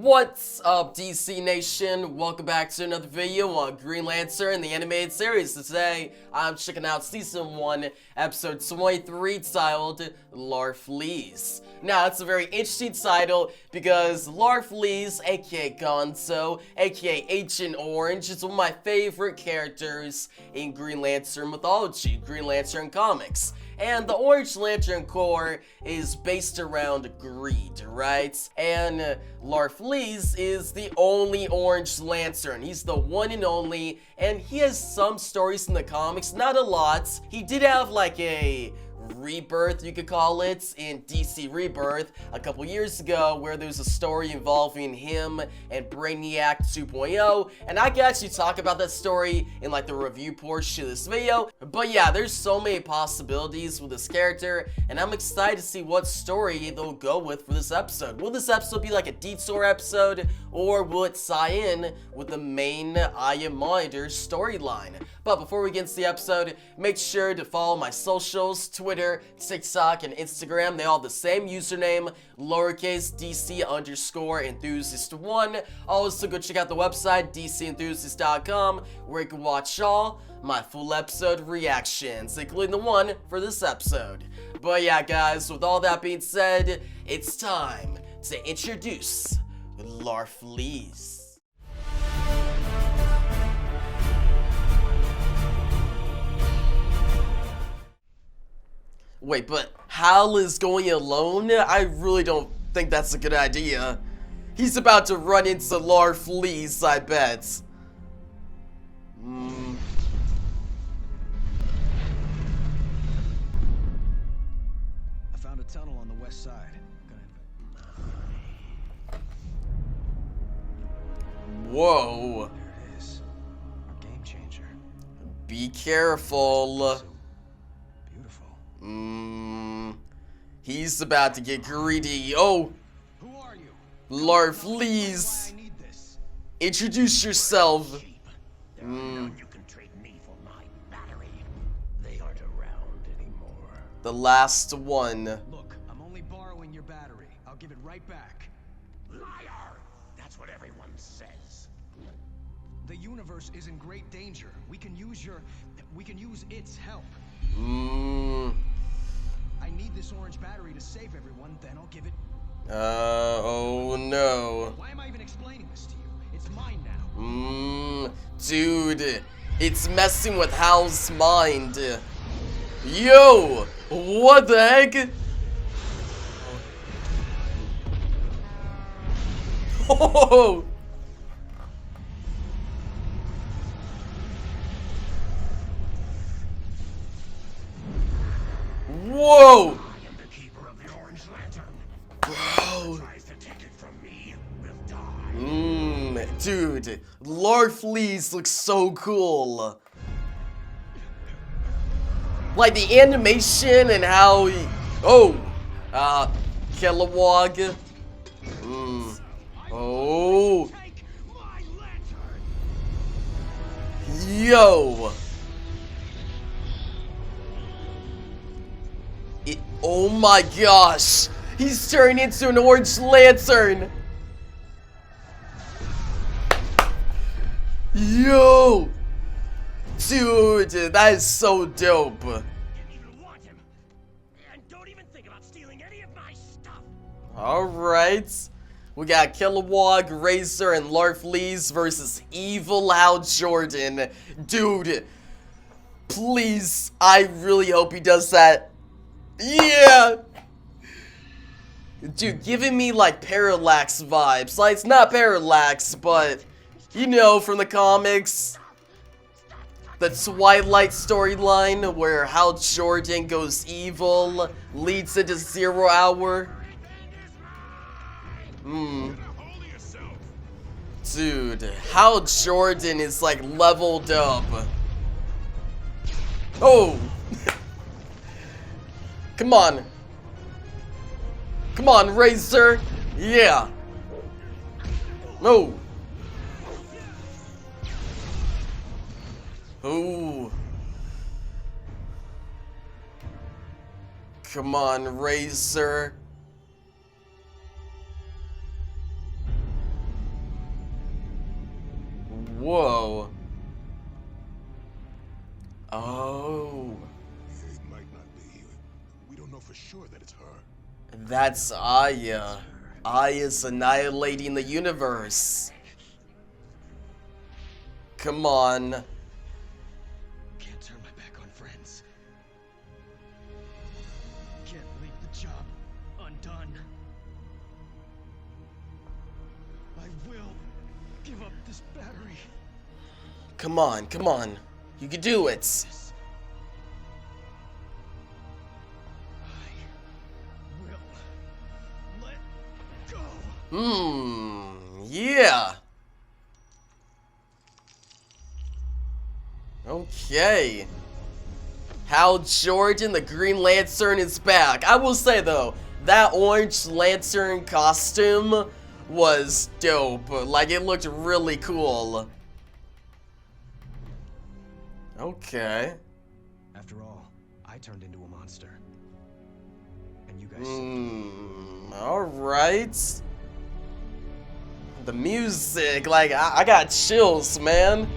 What's up, DC Nation? Welcome back to another video on Green Lantern, the animated series. Today, I'm checking out Season 1, Episode 23, titled Larfleeze. Now, it's a very interesting title because Larfleeze, aka Gonzo, aka Agent Orange, is one of my favorite characters in Green Lantern mythology, Green Lantern comics. And the Orange Lantern Corps is based around greed, right? And Larfleeze is the only Orange Lantern. He's the one and only, and he has some stories in the comics, not a lot. He did have like a rebirth, you could call it, in DC Rebirth a couple years ago, where there's a story involving him and Brainiac 2.0, and I can actually talk about that story in like the review portion of this video. But yeah, there's so many possibilities with this character, and I'm excited to see what story they'll go with for this episode. Will this episode be like a detour episode, or will it tie in with the main I Am Monitor storyline? But before we get into the episode, make sure to follow my socials, Twitter, TikTok, and Instagram. They all have the same username, lowercase DC_enthusiast1. Also, go check out the website, dcenthusiast.com, where you can watch all my full episode reactions, including the one for this episode. But yeah, guys, with all that being said, it's time to introduce Larfleeze. Wait, but Hal is going alone? I really don't think that's a good idea. He's about to run into Larfleeze, I bet. I found a tunnel on the west side. Whoa. There it is. Our game changer. Be careful. Beautiful. He's about to get greedy. Oh, Who are you? Larfleeze. I need this. Introduce yourself. There are none you can trade me for my battery. They aren't around anymore. The last one. Look, I'm only borrowing your battery. I'll give it right back. Liar! That's what everyone says. The universe is in great danger. We can use its help. I need this orange battery to save everyone, then I'll give it. Oh no. Why am I even explaining this to you? It's mine now. Dude, it's messing with Hal's mind. Yo, what the heck? Oh. Whoa! I am the keeper of the Orange Lantern. Bro. Whoever tries to take it from me will die. Dude, Larfleeze looks so cool. Like the animation and how he... Oh! Kilowog. Oh! Take my lantern. Yo! Oh my gosh! He's turned into an Orange Lantern! Yo! Dude, that is so dope. Didn't even want him. And don't even think about stealing any of my stuff. Alright. We got Kilowog, Razor, and Larfleeze versus evil Hal Jordan. Dude, please, I really hope he does that. Yeah! Dude, giving me like Parallax vibes. Like, it's not Parallax, but you know, from the comics, the Twilight storyline where Hal Jordan goes evil, leads into 0 Hour. Dude, Hal Jordan is like leveled up. Oh! Come on. Come on, Razor. Yeah. No. Ooh. Come on, Razor. Whoa. Oh. It might not be. We don't know for sure that it's her. That's Aya. Aya's annihilating the universe. Come on. Can't turn my back on friends. Can't leave the job undone. I will give up this battery. Come on, come on. You can do it. I will let go. Yeah. Okay. Hal Jordan, the Green Lantern, is back. I will say though, that Orange Lantern costume was dope. Like, it looked really cool. Okay. After all, I turned into a monster. And you guys Alright. The music, like, I got chills, man.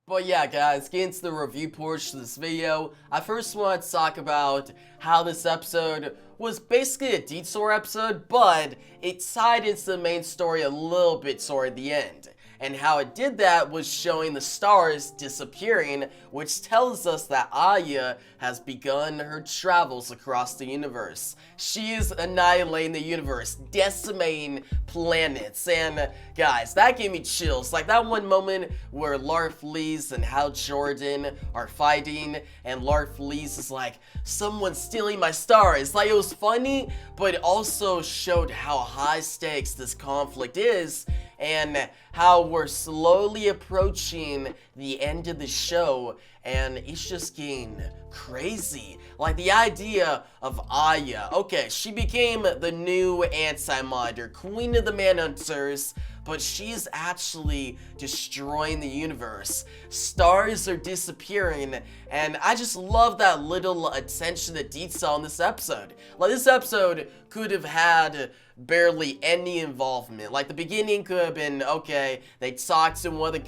But yeah, guys, getting to the review portion of this video, I first want to talk about how this episode was basically a detour episode, but it tied into the main story a little bit toward the end. And how it did that was showing the stars disappearing, which tells us that Aya has begun her travels across the universe. She is annihilating the universe, decimating planets, and guys, that gave me chills. Like that one moment where Larfleeze and Hal Jordan are fighting, and Larfleeze is like, someone's stealing my stars. Like, it was funny, but it also showed how high stakes this conflict is, and how we're slowly approaching the end of the show, and it's just getting crazy. Like, the idea of Aya, okay, she became the new Anti-Monitor, Queen of the Manhunters, but she's actually destroying the universe. Stars are disappearing, and I just love that little attention to detail in this episode. Like, this episode could have had barely any involvement. Like, the beginning could have been, okay, they talked to one of the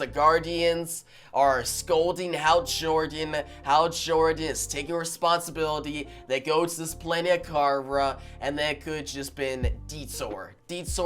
Guardians are scolding Hal Jordan. Hal Jordan is taking responsibility. They go to this planet Kara, and then it could have just been detour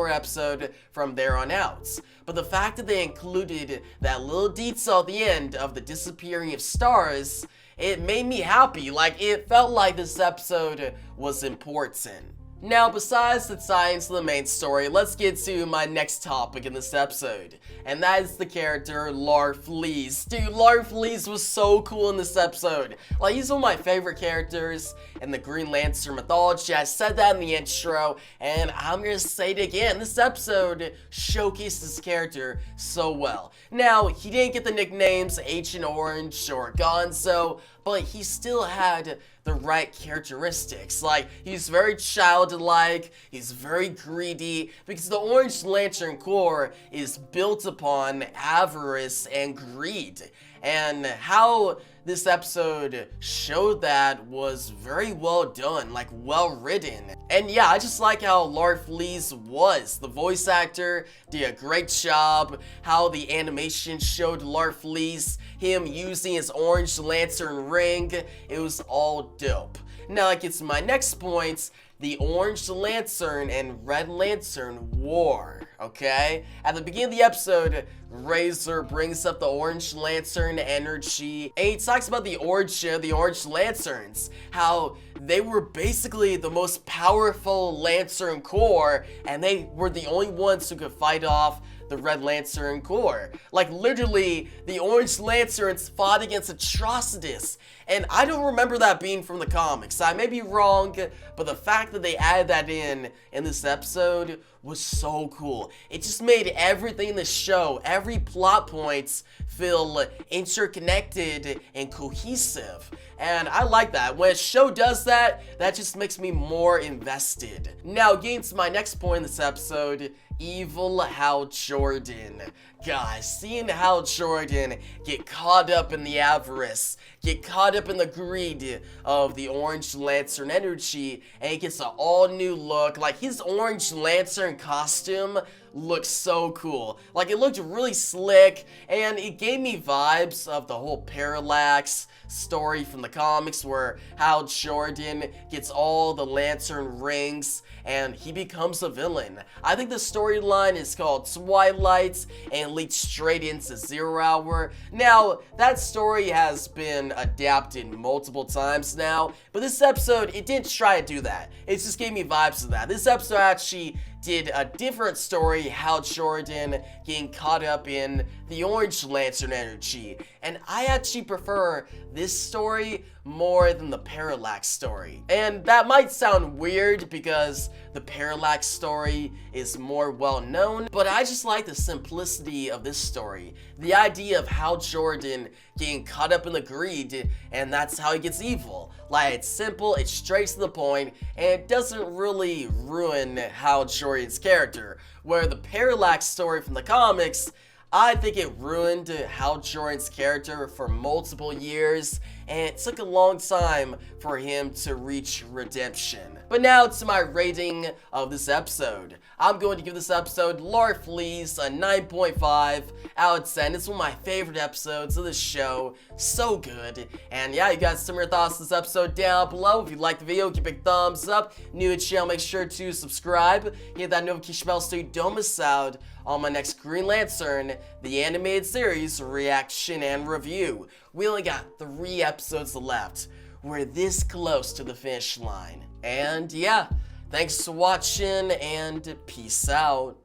episode from there on out. But the fact that they included that little detail at the end of the disappearing of stars, it made me happy. Like, it felt like this episode was important. Now, besides the tie-ins to the main story, let's get to my next topic in this episode, and that is the character Larfleeze. Dude, Larfleeze was so cool in this episode. Like, he's one of my favorite characters in the Green Lantern mythology. I said that in the intro, and I'm gonna say it again. This episode showcased this character so well. Now, he didn't get the nicknames Agent Orange or Gonzo, but he still had the right characteristics. Like, he's very childlike, he's very greedy, because the Orange Lantern Corps is built upon avarice and greed. And how this episode showed that was very well done, like well written. And yeah, I just like how Larfleeze was. The voice actor did a great job. How the animation showed Larfleeze, him using his Orange Lantern ring, it was all dope. Now that gets to my next point, the Orange Lantern and Red Lantern war, okay? At the beginning of the episode, Razor brings up the Orange Lantern energy, and he talks about the origin of the Orange Lanterns, how they were basically the most powerful Lantern Corps, and they were the only ones who could fight off the Red Lantern Corps. Like, literally, the Orange Lanterns fought against Atrocitus, and I don't remember that being from the comics. I may be wrong, but the fact that they added that in this episode was so cool. It just made everything in the show, every plot points, feel interconnected and cohesive. And I like that. When a show does that, that just makes me more invested. Now, getting to my next point in this episode, evil Hal Jordan. Guys, seeing Hal Jordan get caught up in the avarice, get caught up in the greed of the Orange Lantern energy, and he gets an all-new look. Like, his Orange Lantern costume looks so cool. Like, it looked really slick, and it gave me vibes of the whole Parallax story from the comics where Hal Jordan gets all the lantern rings and he becomes a villain. I think the storyline is called Twilight and leads straight into 0 Hour. Now, that story has been adapted multiple times now, but this episode, it didn't try to do that. It just gave me vibes of that. This episode actually did a different story, Hal Jordan getting caught up in the Orange Lantern energy, and I actually prefer this story more than the Parallax story. And that might sound weird because the Parallax story is more well known, but I just like the simplicity of this story. The idea of Hal Jordan getting caught up in the greed, and that's how he gets evil. Like, it's simple, it's straight to the point, and it doesn't really ruin Hal Jordan's character. Where the Parallax story from the comics, I think it ruined Hal Jordan's character for multiple years, and it took a long time for him to reach redemption. But now to my rating of this episode. I'm going to give this episode, Larfleeze, a 9.5 out of 10. It's one of my favorite episodes of the show. So good. And yeah, you guys, some of your thoughts on this episode down below. If you liked the video, give it a big thumbs up. New to the channel, make sure to subscribe. Hit that notification bell so you don't miss out on my next Green Lantern, the animated series reaction and review. We only got 3 episodes left. We're this close to the finish line. And yeah, thanks for watching and peace out.